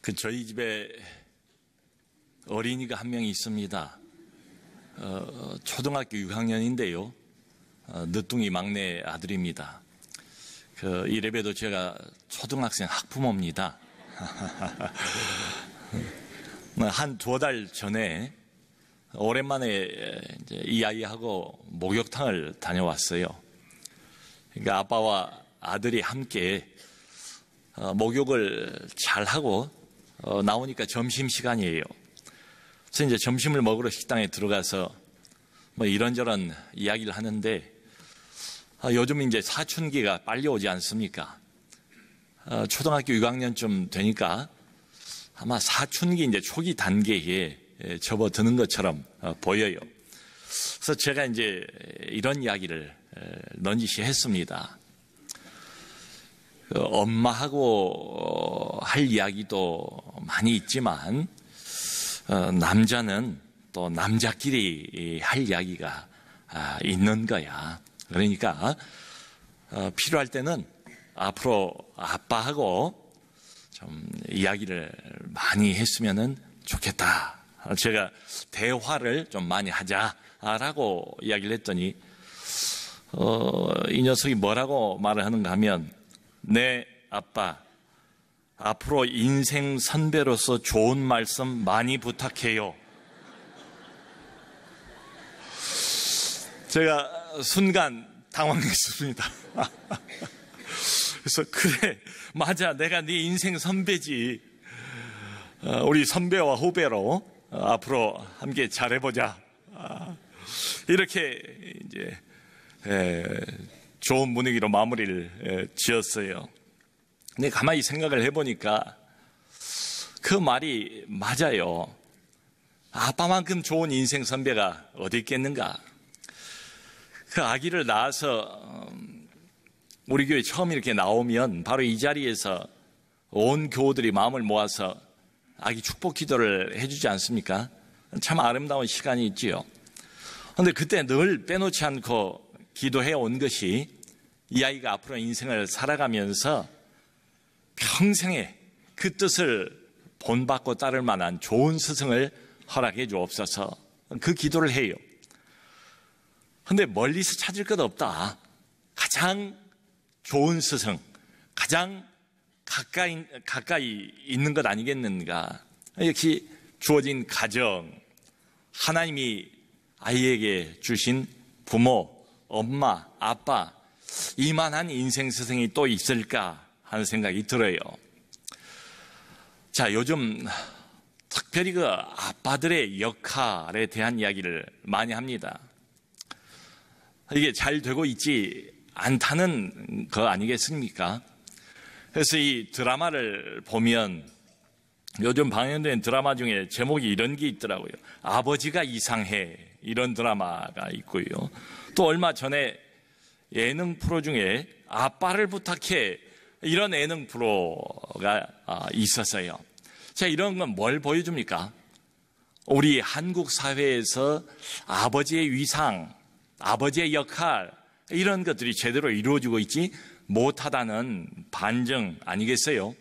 저희 집에 어린이가 한 명이 있습니다. 초등학교 6학년인데요. 늦둥이 막내 아들입니다. 이래봬도 제가 초등학생 학부모입니다. 한 2달 전에 오랜만에 이 아이하고 목욕탕을 다녀왔어요. 그러니까 아빠와 아들이 함께 목욕을 잘 하고 나오니까 점심시간이에요. 그래서 이제 점심을 먹으러 식당에 들어가서 이런저런 이야기를 하는데 요즘 이제 사춘기가 빨리 오지 않습니까? 초등학교 6학년쯤 되니까 아마 사춘기 이제 초기 단계에 접어드는 것처럼 보여요. 그래서 제가 이제 이런 이야기를 넌지시 했습니다. 엄마하고 할 이야기도 많이 있지만 남자는 또 남자끼리 할 이야기가 있는 거야. 그러니까 필요할 때는 앞으로 아빠하고 좀 이야기를 많이 했으면 좋겠다. 제가 대화를 좀 많이 하자라고 이야기를 했더니 이 녀석이 뭐라고 말을 하는가 하면, 네 아빠, 앞으로 인생 선배로서 좋은 말씀 많이 부탁해요. 제가 순간 당황했습니다. 그래서 그래, 맞아, 내가 네 인생 선배지. 우리 선배와 후배로 앞으로 함께 잘해보자. 이렇게 이제 좋은 분위기로 마무리를 지었어요. 근데 가만히 생각을 해보니까 그 말이 맞아요. 아빠만큼 좋은 인생 선배가 어디 있겠는가. 그 아기를 낳아서 우리 교회 처음 이렇게 나오면 바로 이 자리에서 온 교우들이 마음을 모아서 아기 축복 기도를 해주지 않습니까? 참 아름다운 시간이 있지요. 그런데 그때 늘 빼놓지 않고 기도해 온 것이 이 아이가 앞으로 인생을 살아가면서 평생에 그 뜻을 본받고 따를 만한 좋은 스승을 허락해 주옵소서, 그 기도를 해요. 그런데 멀리서 찾을 것 없다. 가장 좋은 스승, 가장 가까이 있는 것 아니겠는가. 역시 주어진 가정, 하나님이 아이에게 주신 부모, 엄마, 아빠, 이만한 인생 스승이 또 있을까 하는 생각이 들어요. 자, 요즘 특별히 그 아빠들의 역할에 대한 이야기를 많이 합니다. 이게 잘 되고 있지 않다는 거 아니겠습니까? 그래서 이 드라마를 보면 요즘 방영된 드라마 중에 제목이 이런 게 있더라고요. 아버지가 이상해, 이런 드라마가 있고요. 또 얼마 전에 예능 프로 중에 아빠를 부탁해, 이런 예능 프로가 있었어요. 자, 이런 건 뭘 보여줍니까? 우리 한국 사회에서 아버지의 위상, 아버지의 역할, 이런 것들이 제대로 이루어지고 있지 못하다는 반증 아니겠어요?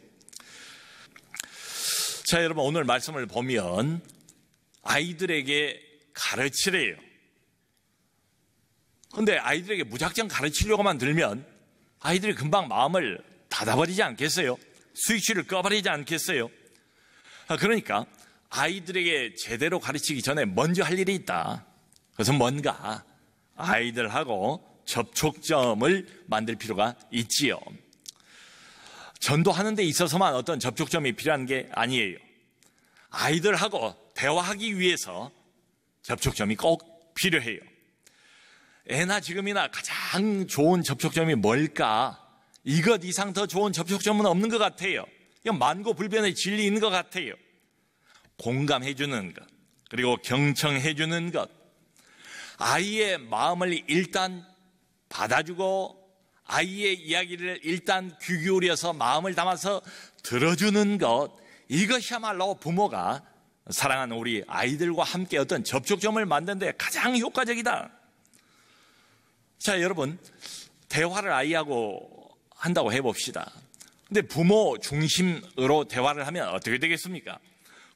자, 여러분, 오늘 말씀을 보면 아이들에게 가르치래요. 그런데 아이들에게 무작정 가르치려고만 들면 아이들이 금방 마음을 닫아버리지 않겠어요? 스위치를 꺼버리지 않겠어요? 그러니까 아이들에게 제대로 가르치기 전에 먼저 할 일이 있다. 그것은 뭔가 아이들하고 접촉점을 만들 필요가 있지요. 전도하는 데 있어서만 어떤 접촉점이 필요한 게 아니에요. 아이들하고 대화하기 위해서 접촉점이 꼭 필요해요. 애나 지금이나 가장 좋은 접촉점이 뭘까? 이것 이상 더 좋은 접촉점은 없는 것 같아요. 이건 만고불변의 진리인 것 같아요. 공감해주는 것, 그리고 경청해주는 것, 아이의 마음을 일단 받아주고 아이의 이야기를 일단 귀 기울여서 마음을 담아서 들어주는 것, 이것이야말로 부모가 사랑하는 우리 아이들과 함께 어떤 접촉점을 만드는 데 가장 효과적이다. 자, 여러분, 대화를 아이하고 한다고 해봅시다. 근데 부모 중심으로 대화를 하면 어떻게 되겠습니까?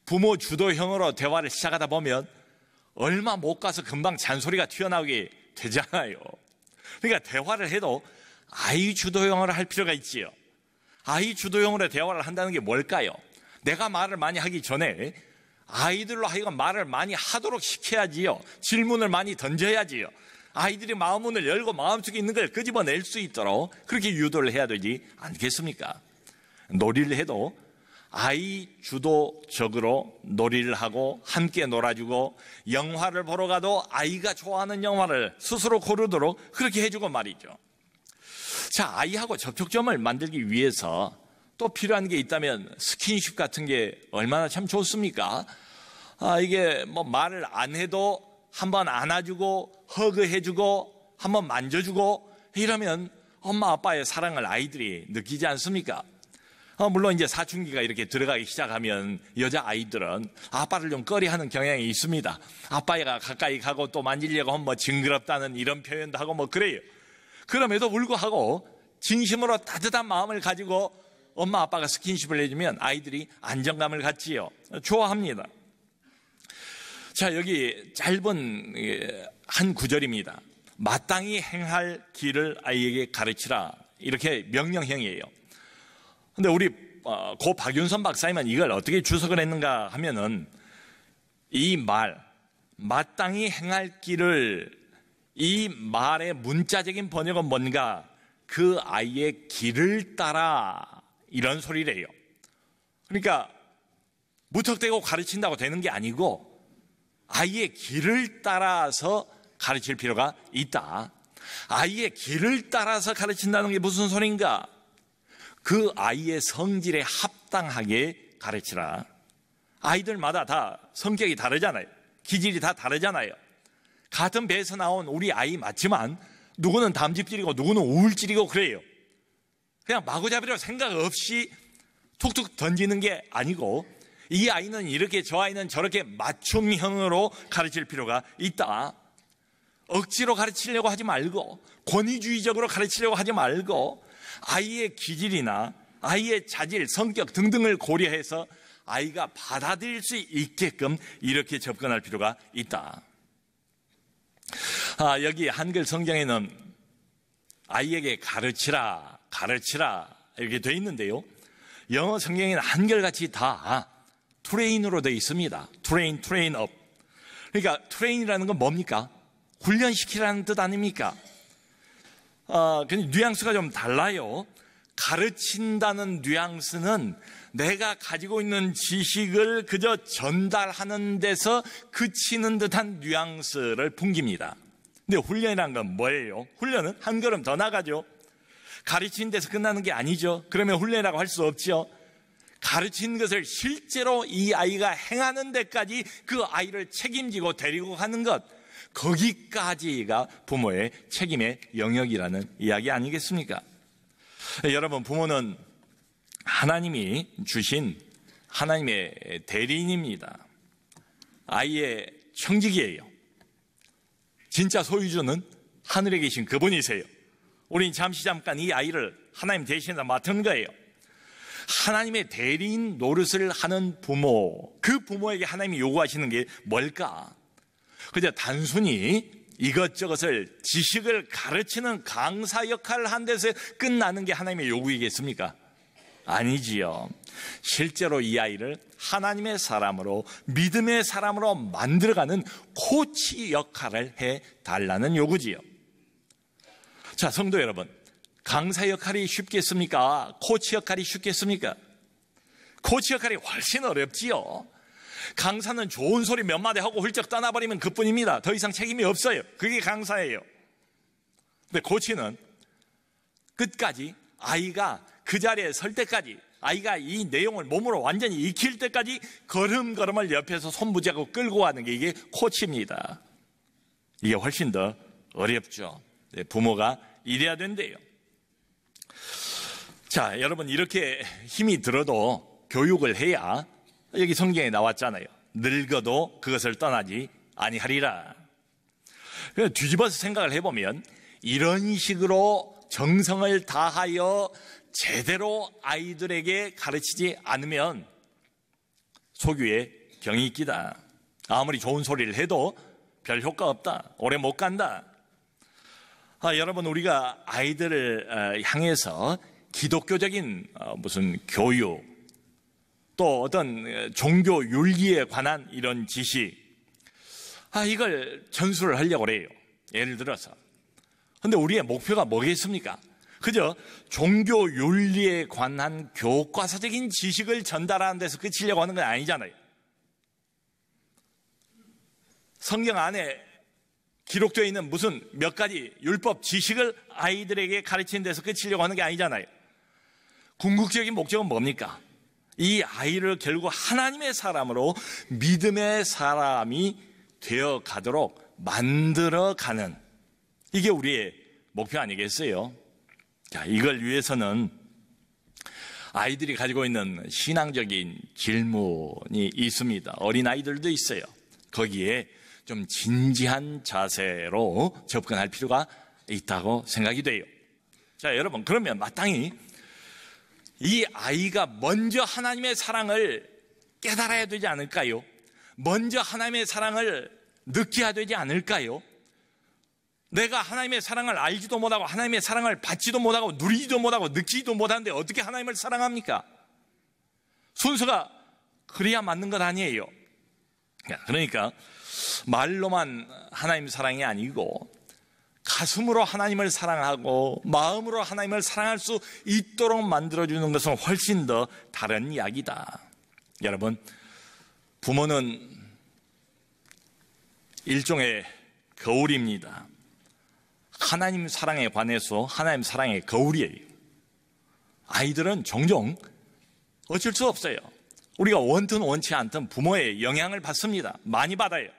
부모 주도형으로 대화를 시작하다 보면 얼마 못 가서 금방 잔소리가 튀어나오게 되잖아요. 그러니까 대화를 해도 아이 주도형으로 할 필요가 있지요. 아이 주도형으로 대화를 한다는 게 뭘까요? 내가 말을 많이 하기 전에 아이들로 하여금 말을 많이 하도록 시켜야지요. 질문을 많이 던져야지요. 아이들이 마음문을 열고 마음속에 있는 걸 끄집어낼 수 있도록 그렇게 유도를 해야 되지 않겠습니까? 놀이를 해도 아이 주도적으로 놀이를 하고 함께 놀아주고, 영화를 보러 가도 아이가 좋아하는 영화를 스스로 고르도록 그렇게 해주고 말이죠. 자, 아이하고 접촉점을 만들기 위해서 또 필요한 게 있다면 스킨십 같은 게 얼마나 참 좋습니까? 이게 뭐 말을 안 해도 한번 안아주고 허그해주고 한번 만져주고 이러면 엄마 아빠의 사랑을 아이들이 느끼지 않습니까? 물론 이제 사춘기가 이렇게 들어가기 시작하면 여자아이들은 아빠를 좀 꺼려하는 경향이 있습니다. 아빠가 가까이 가고 또 만지려고 하면 뭐 징그럽다는 이런 표현도 하고 뭐 그래요. 그럼에도 불구하고 진심으로 따뜻한 마음을 가지고 엄마 아빠가 스킨십을 해주면 아이들이 안정감을 갖지요. 좋아합니다. 자, 여기 짧은 한 구절입니다. 마땅히 행할 길을 아이에게 가르치라. 이렇게 명령형이에요. 근데 우리 고 박윤선 박사님은 이걸 어떻게 주석을 했는가 하면은 이 말, 마땅히 행할 길을, 이 말의 문자적인 번역은 뭔가 그 아이의 길을 따라 이런 소리래요. 그러니까 무턱대고 가르친다고 되는 게 아니고 아이의 길을 따라서 가르칠 필요가 있다. 아이의 길을 따라서 가르친다는 게 무슨 소리인가? 그 아이의 성질에 합당하게 가르치라. 아이들마다 다 성격이 다르잖아요. 기질이 다 다르잖아요. 같은 배에서 나온 우리 아이 맞지만 누구는 담즙질이고 누구는 우울질이고 그래요. 그냥 마구잡이로 생각 없이 툭툭 던지는 게 아니고 이 아이는 이렇게 저 아이는 저렇게 맞춤형으로 가르칠 필요가 있다. 억지로 가르치려고 하지 말고 권위주의적으로 가르치려고 하지 말고 아이의 기질이나 아이의 자질, 성격 등등을 고려해서 아이가 받아들일 수 있게끔 이렇게 접근할 필요가 있다. 여기 한글 성경에는 아이에게 가르치라 이렇게 되어 있는데요. 영어 성경에는 한결같이 다 트레인으로 되어 있습니다. 트레인 업. 그러니까 트레인이라는 건 뭡니까? 훈련시키라는 뜻 아닙니까? 근데 뉘앙스가 좀 달라요. 가르친다는 뉘앙스는 내가 가지고 있는 지식을 그저 전달하는 데서 그치는 듯한 뉘앙스를 풍깁니다. 근데 훈련이란 건 뭐예요? 훈련은 한 걸음 더 나가죠. 가르치는 데서 끝나는 게 아니죠. 그러면 훈련이라고 할 수 없죠. 가르친 것을 실제로 이 아이가 행하는 데까지 그 아이를 책임지고 데리고 가는 것, 거기까지가 부모의 책임의 영역이라는 이야기 아니겠습니까? 여러분, 부모는 하나님이 주신 하나님의 대리인입니다. 아이의 청지기예요. 진짜 소유주는 하늘에 계신 그분이세요. 우린 잠깐 이 아이를 하나님 대신해서 맡은 거예요. 하나님의 대리인 노릇을 하는 부모, 그 부모에게 하나님이 요구하시는 게 뭘까? 그저 단순히 이것저것을 지식을 가르치는 강사 역할을 한 데서 끝나는 게 하나님의 요구이겠습니까? 아니지요. 실제로 이 아이를 하나님의 사람으로, 믿음의 사람으로 만들어가는 코치 역할을 해달라는 요구지요. 자, 성도 여러분, 강사 역할이 쉽겠습니까? 코치 역할이 쉽겠습니까? 코치 역할이 훨씬 어렵지요. 강사는 좋은 소리 몇 마디 하고 훌쩍 떠나버리면 그뿐입니다. 더 이상 책임이 없어요. 그게 강사예요. 근데 코치는 끝까지 아이가 그 자리에 설 때까지, 아이가 이 내용을 몸으로 완전히 익힐 때까지 걸음걸음을 옆에서 손부지하고 끌고 가는 게 이게 코치입니다. 이게 훨씬 더 어렵죠. 부모가 이래야 된대요. 자, 여러분, 이렇게 힘이 들어도 교육을 해야, 여기 성경에 나왔잖아요. 늙어도 그것을 떠나지 아니하리라. 뒤집어서 생각을 해보면 이런 식으로 정성을 다하여 제대로 아이들에게 가르치지 않으면 소규에 경이 있기다. 아무리 좋은 소리를 해도 별 효과 없다. 오래 못 간다. 여러분, 우리가 아이들을 향해서 기독교적인 무슨 교육, 또 어떤 종교 윤리에 관한 이런 지식, 이걸 전수를 하려고 그래요. 예를 들어서. 근데 우리의 목표가 뭐겠습니까? 그저 종교 윤리에 관한 교과서적인 지식을 전달하는 데서 그치려고 하는 건 아니잖아요. 성경 안에 기록되어 있는 무슨 몇 가지 율법 지식을 아이들에게 가르치는 데서 그치려고 하는 게 아니잖아요. 궁극적인 목적은 뭡니까? 이 아이를 결국 하나님의 사람으로, 믿음의 사람이 되어 가도록 만들어가는, 이게 우리의 목표 아니겠어요? 자, 이걸 위해서는 아이들이 가지고 있는 신앙적인 질문이 있습니다. 어린아이들도 있어요. 거기에 좀 진지한 자세로 접근할 필요가 있다고 생각이 돼요. 자, 여러분, 그러면 마땅히 이 아이가 먼저 하나님의 사랑을 깨달아야 되지 않을까요? 먼저 하나님의 사랑을 느껴야 되지 않을까요? 내가 하나님의 사랑을 알지도 못하고 하나님의 사랑을 받지도 못하고 누리지도 못하고 느끼지도 못하는데 어떻게 하나님을 사랑합니까? 순서가 그래야 맞는 것 아니에요. 그러니까 말로만 하나님 사랑이 아니고 가슴으로 하나님을 사랑하고 마음으로 하나님을 사랑할 수 있도록 만들어주는 것은 훨씬 더 다른 이야기다. 여러분, 부모는 일종의 거울입니다. 하나님 사랑에 관해서 하나님 사랑의 거울이에요. 아이들은 종종 어쩔 수 없어요. 우리가 원든 원치 않든 부모의 영향을 받습니다. 많이 받아요.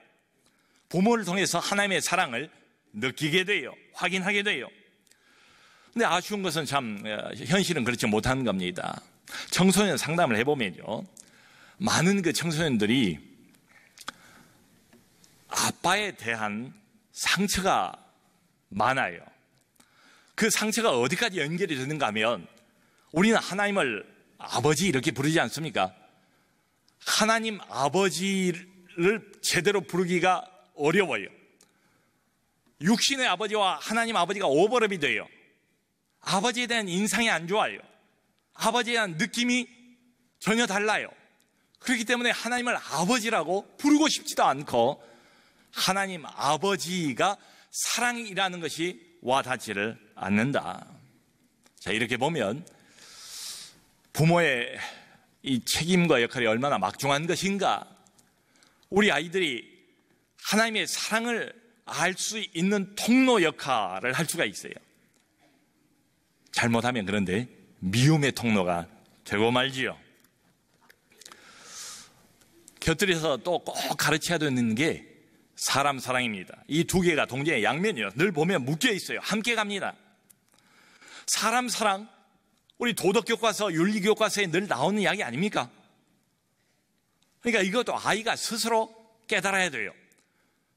부모를 통해서 하나님의 사랑을 느끼게 돼요. 확인하게 돼요. 근데 아쉬운 것은 참 현실은 그렇지 못한 겁니다. 청소년 상담을 해보면요, 많은 그 청소년들이 아빠에 대한 상처가 많아요. 그 상처가 어디까지 연결이 되는가 하면, 우리는 하나님을 아버지 이렇게 부르지 않습니까? 하나님 아버지를 제대로 부르기가 어려워요. 육신의 아버지와 하나님 아버지가 오버랩이 돼요. 아버지에 대한 인상이 안 좋아요. 아버지에 대한 느낌이 전혀 달라요. 그렇기 때문에 하나님을 아버지라고 부르고 싶지도 않고, 하나님 아버지가 사랑이라는 것이 와닿지를 않는다. 자, 이렇게 보면 부모의 이 책임과 역할이 얼마나 막중한 것인가. 우리 아이들이 하나님의 사랑을 알 수 있는 통로 역할을 할 수가 있어요. 잘못하면 그런데 미움의 통로가 되고 말지요. 곁들여서 또 꼭 가르쳐야 되는 게 사람 사랑입니다. 이 두 개가 동전의 양면이요. 늘 보면 묶여 있어요. 함께 갑니다. 사람 사랑, 우리 도덕교과서, 윤리교과서에 늘 나오는 이야기 아닙니까? 그러니까 이것도 아이가 스스로 깨달아야 돼요.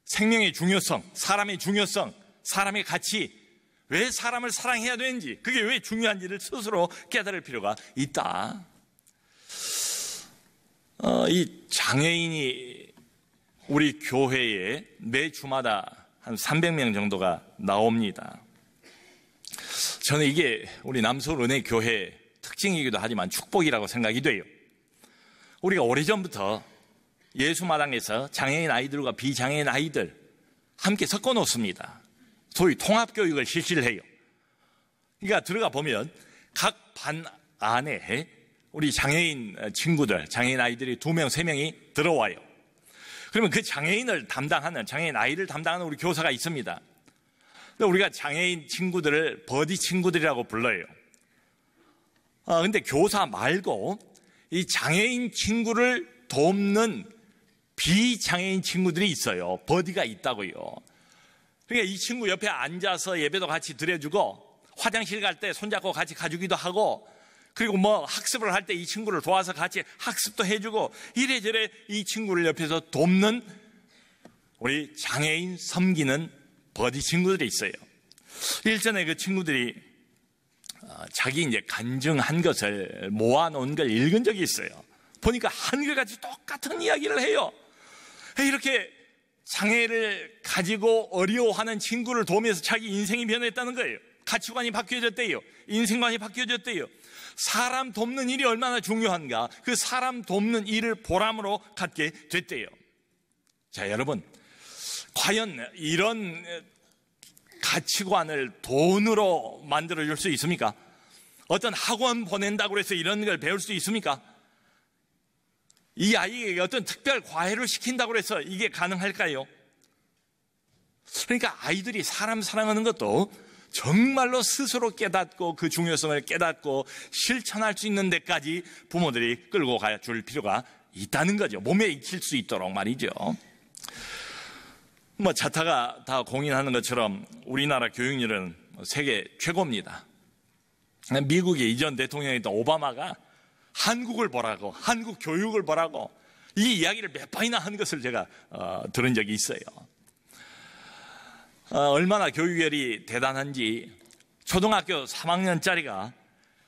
생명의 중요성, 사람의 중요성, 사람의 가치, 왜 사람을 사랑해야 되는지, 그게 왜 중요한지를 스스로 깨달을 필요가 있다. 이 장애인이 우리 교회에 매 주마다 한 300명 정도가 나옵니다. 저는 이게 우리 남서울 은혜교회 특징이기도 하지만 축복이라고 생각이 돼요. 우리가 오래전부터 예수마당에서 장애인 아이들과 비장애인 아이들 함께 섞어 놓습니다. 소위 통합교육을 실시를 해요. 그러니까 들어가 보면 각 반 안에 우리 장애인 친구들, 장애인 아이들이 2명, 3명이 들어와요. 그러면 그 장애인을 담당하는, 장애인 아이를 담당하는 우리 교사가 있습니다. 우리가 장애인 친구들을 버디 친구들이라고 불러요. 근데 교사 말고 이 장애인 친구를 돕는 비장애인 친구들이 있어요. 버디가 있다고요. 그러니까 이 친구 옆에 앉아서 예배도 같이 드려주고, 화장실 갈 때 손잡고 같이 가주기도 하고, 그리고 뭐 학습을 할 때 이 친구를 도와서 같이 학습도 해주고, 이래저래 이 친구를 옆에서 돕는 우리 장애인 섬기는 버디 친구들이 있어요. 일전에 그 친구들이 자기 이제 간증한 것을 모아놓은 걸 읽은 적이 있어요. 보니까 한결같이 똑같은 이야기를 해요. 이렇게 장애를 가지고 어려워하는 친구를 도우면서 자기 인생이 변했다는 거예요. 가치관이 바뀌어졌대요. 인생관이 바뀌어졌대요. 사람 돕는 일이 얼마나 중요한가, 그 사람 돕는 일을 보람으로 갖게 됐대요. 자, 여러분, 과연 이런 가치관을 돈으로 만들어줄 수 있습니까? 어떤 학원 보낸다고 해서 이런 걸 배울 수 있습니까? 이 아이에게 어떤 특별 과외를 시킨다고 해서 이게 가능할까요? 그러니까 아이들이 사람 사랑하는 것도 정말로 스스로 깨닫고 그 중요성을 깨닫고 실천할 수 있는 데까지 부모들이 끌고 가줄 필요가 있다는 거죠. 몸에 익힐 수 있도록 말이죠. 자타가 다 공인하는 것처럼 우리나라 교육률은 세계 최고입니다. 미국의 이전 대통령이었던 오바마가 한국을 보라고, 한국 교육을 보라고 이 이야기를 몇 번이나 한 것을 제가 들은 적이 있어요. 얼마나 교육열이 대단한지 초등학교 3학년짜리가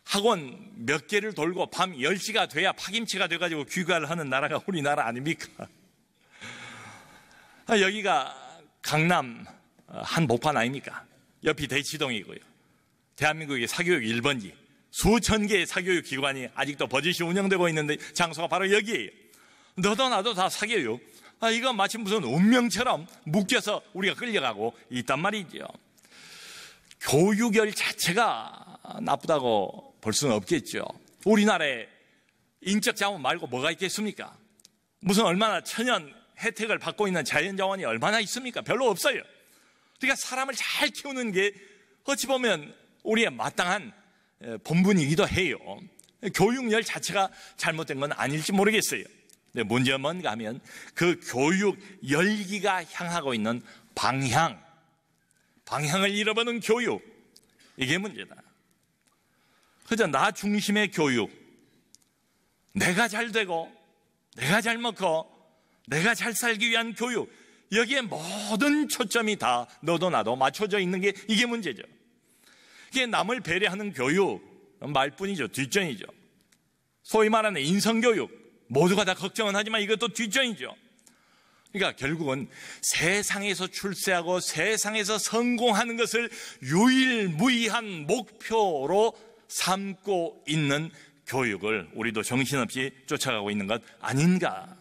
학원 몇 개를 돌고 밤 10시가 돼야 파김치가 돼가지고 귀가를 하는 나라가 우리나라 아닙니까? 여기가 강남 한복판 아닙니까? 옆이 대치동이고요. 대한민국의 사교육 1번지, 수천 개의 사교육 기관이 아직도 버젓이 운영되고 있는데 장소가 바로 여기예요. 너도 나도 다 사교육. 이건 마치 무슨 운명처럼 묶여서 우리가 끌려가고 있단 말이죠. 교육열 자체가 나쁘다고 볼 수는 없겠죠. 우리나라에 인적 자원 말고 뭐가 있겠습니까? 무슨 얼마나 천연 혜택을 받고 있는 자연자원이 얼마나 있습니까? 별로 없어요. 그러니까 사람을 잘 키우는 게 어찌 보면 우리의 마땅한 본분이기도 해요. 교육열 자체가 잘못된 건 아닐지 모르겠어요. 근데 문제가 뭔가 하면 그 교육 열기가 향하고 있는 방향을 잃어버린 교육, 이게 문제다. 그저 나 중심의 교육, 내가 잘 되고 내가 잘 먹고 내가 잘 살기 위한 교육, 여기에 모든 초점이 다 너도 나도 맞춰져 있는 게 이게 문제죠. 이게 남을 배려하는 교육 말뿐이죠. 뒷전이죠. 소위 말하는 인성교육, 모두가 다 걱정은 하지만 이것도 뒷전이죠. 그러니까 결국은 세상에서 출세하고 세상에서 성공하는 것을 유일무이한 목표로 삼고 있는 교육을 우리도 정신없이 쫓아가고 있는 것 아닌가.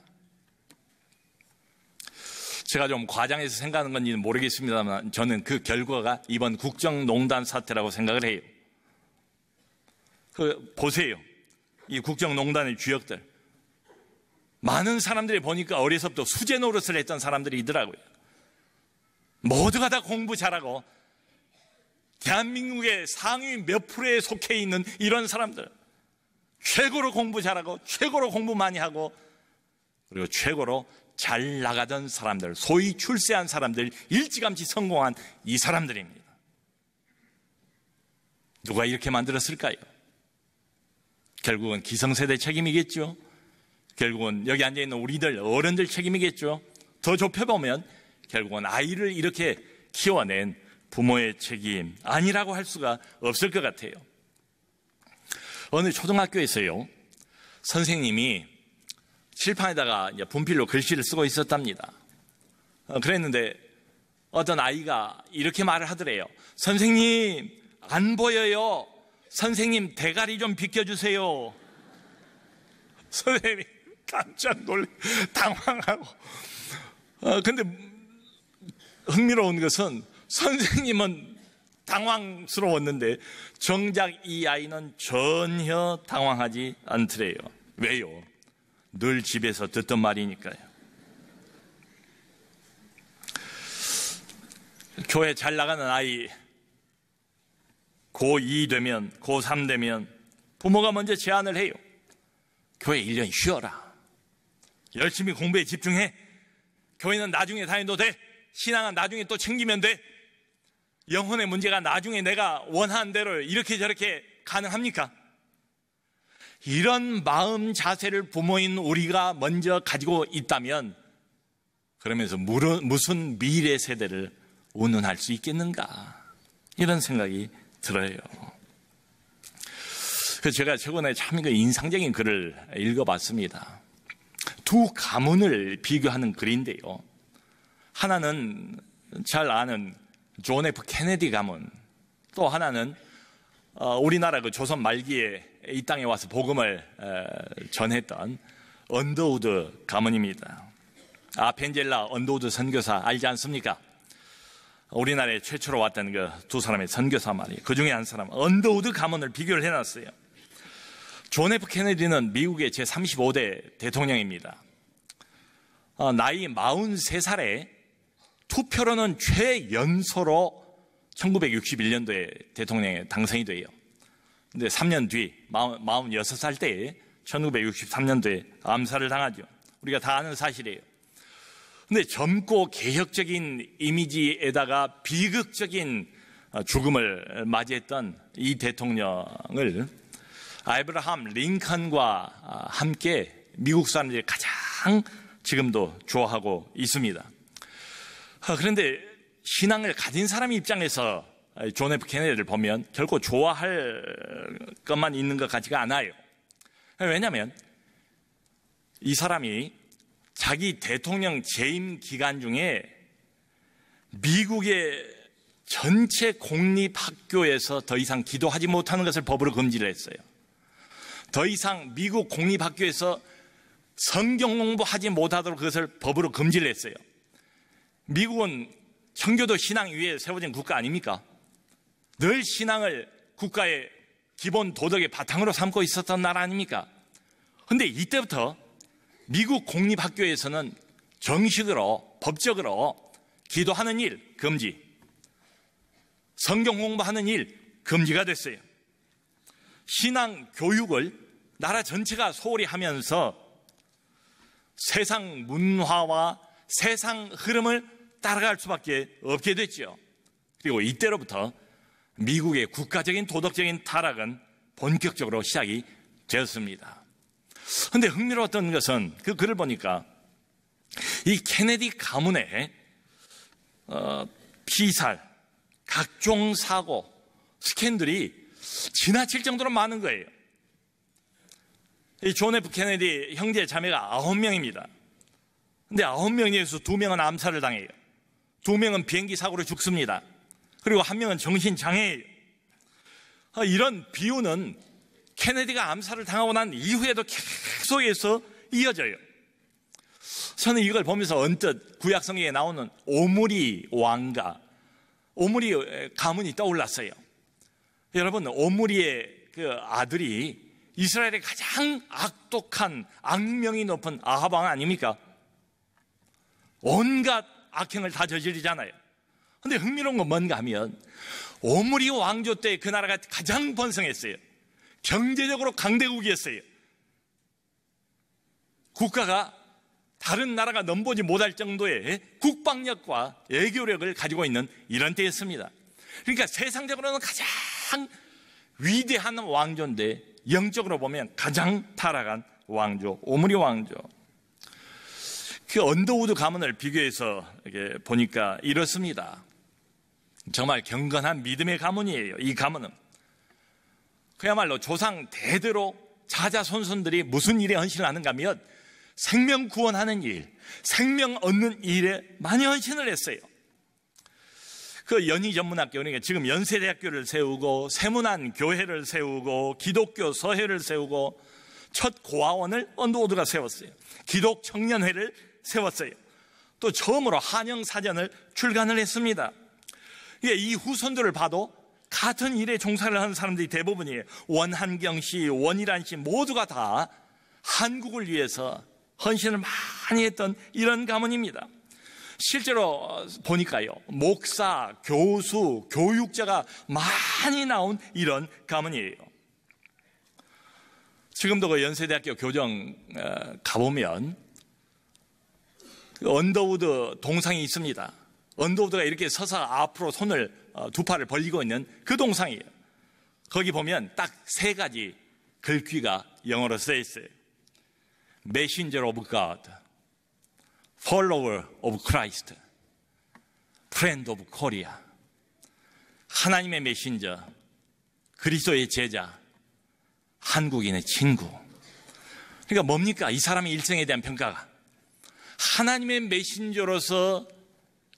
제가 좀 과장해서 생각하는 건지는 모르겠습니다만 저는 그 결과가 이번 국정농단 사태라고 생각을 해요. 보세요. 이 국정농단의 주역들. 많은 사람들이 보니까 어려서부터 수제 노릇을 했던 사람들이 있더라고요. 모두가 다 공부 잘하고 대한민국의 상위 몇 프로에 속해 있는 이런 사람들, 최고로 공부 잘하고 최고로 공부 많이 하고 그리고 최고로 잘 나가던 사람들, 소위 출세한 사람들, 일찌감치 성공한 이 사람들입니다. 누가 이렇게 만들었을까요? 결국은 기성세대 책임이겠죠. 결국은 여기 앉아있는 우리들 어른들 책임이겠죠. 더 좁혀보면 결국은 아이를 이렇게 키워낸 부모의 책임 아니라고 할 수가 없을 것 같아요. 어느 초등학교에서요, 선생님이 칠판에다가 분필로 글씨를 쓰고 있었답니다. 그랬는데 어떤 아이가 이렇게 말을 하더래요. 선생님, 안 보여요. 선생님, 대가리 좀 비켜주세요. 선생님이 깜짝 놀래 당황하고. 근데 흥미로운 것은 선생님은 당황스러웠는데 정작 이 아이는 전혀 당황하지 않더래요. 왜요? 늘 집에서 듣던 말이니까요. 교회 잘 나가는 아이 고2 되면, 고3 되면 부모가 먼저 제안을 해요. 교회 1년 쉬어라. 열심히 공부에 집중해. 교회는 나중에 다녀도 돼. 신앙은 나중에 또 챙기면 돼. 영혼의 문제가 나중에 내가 원하는 대로 이렇게 저렇게 가능합니까? 이런 마음 자세를 부모인 우리가 먼저 가지고 있다면 그러면서 무슨 미래 세대를 운운할 수 있겠는가, 이런 생각이 들어요. 그래서 제가 최근에 참 인상적인 글을 읽어봤습니다. 두 가문을 비교하는 글인데요. 하나는 잘 아는 존 F 케네디 가문, 또 하나는 우리나라 그 조선 말기에 이 땅에 와서 복음을 전했던 언더우드 가문입니다. 아펜젤라 언더우드 선교사 알지 않습니까? 우리나라에 최초로 왔던 그 두 사람의 선교사 말이에요. 그 중에 한 사람 언더우드 가문을 비교를 해놨어요. 존 F 케네디는 미국의 제35대 대통령입니다. 나이 43살에 투표로는 최연소로 1961년도에 대통령에 당선이 돼요. 근데 3년 뒤 46살 때에 1963년도에 암살을 당하죠. 우리가 다 아는 사실이에요. 근데 젊고 개혁적인 이미지에다가 비극적인 죽음을 맞이했던 이 대통령을 아브라함 링컨과 함께 미국 사람들이 가장 지금도 좋아하고 있습니다. 그런데 신앙을 가진 사람 입장에서 존 F 케네디를 보면 결코 좋아할 것만 있는 것 같지가 않아요. 왜냐하면 이 사람이 자기 대통령 재임 기간 중에 미국의 전체 공립학교에서 더 이상 기도하지 못하는 것을 법으로 금지를 했어요. 더 이상 미국 공립학교에서 성경 공부하지 못하도록 그것을 법으로 금지를 했어요. 미국은 청교도 신앙 위에 세워진 국가 아닙니까? 늘 신앙을 국가의 기본 도덕의 바탕으로 삼고 있었던 나라 아닙니까? 그런데 이때부터 미국 공립학교에서는 정식으로 법적으로 기도하는 일 금지, 성경 공부하는 일 금지가 됐어요. 신앙 교육을 나라 전체가 소홀히 하면서 세상 문화와 세상 흐름을 따라갈 수밖에 없게 됐죠. 그리고 이때로부터 미국의 국가적인 도덕적인 타락은 본격적으로 시작이 되었습니다. 그런데 흥미로웠던 것은 그 글을 보니까 이 케네디 가문의 피살, 각종 사고, 스캔들이 지나칠 정도로 많은 거예요. 이 존 F 케네디 형제 자매가 9명입니다. 근데 9명에서 2명은 암살을 당해요. 2명은 비행기 사고로 죽습니다. 그리고 1명은 정신장애예요. 이런 비유는 케네디가 암살을 당하고 난 이후에도 계속해서 이어져요. 저는 이걸 보면서 언뜻 구약성경에 나오는 오므리 왕가, 오므리 가문이 떠올랐어요. 여러분, 오므리의 그 아들이 이스라엘의 가장 악독한 악명이 높은 아합 왕 아닙니까? 온갖 악행을 다 저지르잖아요. 근데 흥미로운 건 뭔가 하면 오므리 왕조 때 그 나라가 가장 번성했어요. 경제적으로 강대국이었어요. 국가가 다른 나라가 넘보지 못할 정도의 국방력과 애교력을 가지고 있는 이런 때였습니다. 그러니까 세상적으로는 가장 위대한 왕조인데 영적으로 보면 가장 타락한 왕조, 오므리 왕조. 그 언더우드 가문을 비교해서 이렇게 보니까 이렇습니다. 정말 경건한 믿음의 가문이에요. 이 가문은 그야말로 조상 대대로 자자손손들이 무슨 일에 헌신을 하는가 하면 생명 구원하는 일, 생명 얻는 일에 많이 헌신을 했어요. 그 연희전문학교, 그러니까 지금 연세대학교를 세우고 세문안 교회를 세우고 기독교 서회를 세우고 첫 고아원을 언더우드가 세웠어요. 기독청년회를 세웠어요. 또 처음으로 한영사전을 출간을 했습니다. 이 후손들을 봐도 같은 일에 종사를 하는 사람들이 대부분이에요. 원한경 씨, 원일한 씨 모두가 다 한국을 위해서 헌신을 많이 했던 이런 가문입니다. 실제로 보니까요, 목사, 교수, 교육자가 많이 나온 이런 가문이에요. 지금도 그 연세대학교 교정 가보면 언더우드 동상이 있습니다. 언더우드가 이렇게 서서 앞으로 손을 두 팔을 벌리고 있는 그 동상이에요. 거기 보면 딱 3가지 글귀가 영어로 써 있어요. Messenger of God, Follower of Christ, Friend of Korea. 하나님의 메신저, 그리스도의 제자, 한국인의 친구. 그러니까 뭡니까? 이 사람의 일생에 대한 평가가 하나님의 메신저로서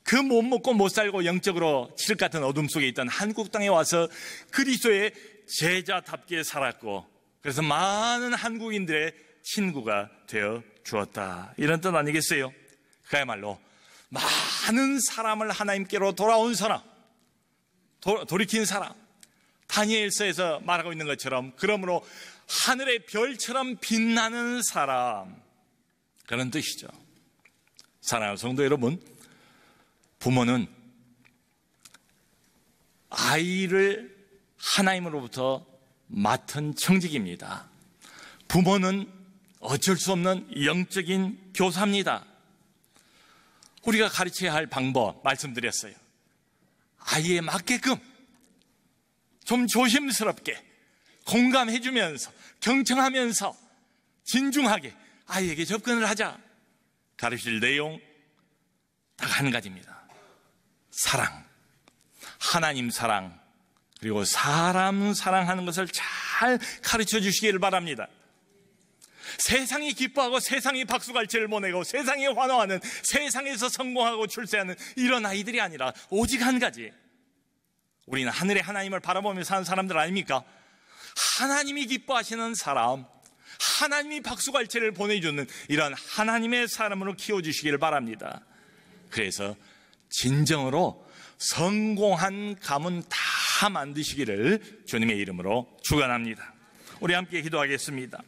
그 못 먹고 못 살고 영적으로 칠흑 같은 어둠 속에 있던 한국 땅에 와서 그리스도의 제자답게 살았고, 그래서 많은 한국인들의 친구가 되어 주었다, 이런 뜻 아니겠어요? 그야말로 많은 사람을 하나님께로 돌아온 사람, 돌이킨 사람, 다니엘서에서 말하고 있는 것처럼, 그러므로 하늘의 별처럼 빛나는 사람, 그런 뜻이죠. 사랑하는 성도 여러분, 부모는 아이를 하나님으로부터 맡은 청직입니다. 부모는 어쩔 수 없는 영적인 교사입니다. 우리가 가르쳐야 할 방법 말씀드렸어요. 아이에 맞게끔 좀 조심스럽게 공감해주면서 경청하면서 진중하게 아이에게 접근을 하자. 가르칠 내용 딱 한 가지입니다. 사랑, 하나님 사랑, 그리고 사람 사랑하는 것을 잘 가르쳐 주시기를 바랍니다. 세상이 기뻐하고 세상이 박수갈채를 보내고 세상이 환호하는, 세상에서 성공하고 출세하는 이런 아이들이 아니라 오직 한 가지, 우리는 하늘의 하나님을 바라보며 사는 사람들 아닙니까? 하나님이 기뻐하시는 사람, 하나님이 박수갈채를 보내주는 이런 하나님의 사람으로 키워주시기를 바랍니다. 그래서 진정으로 성공한 가문 다 만드시기를 주님의 이름으로 축원합니다. 우리 함께 기도하겠습니다.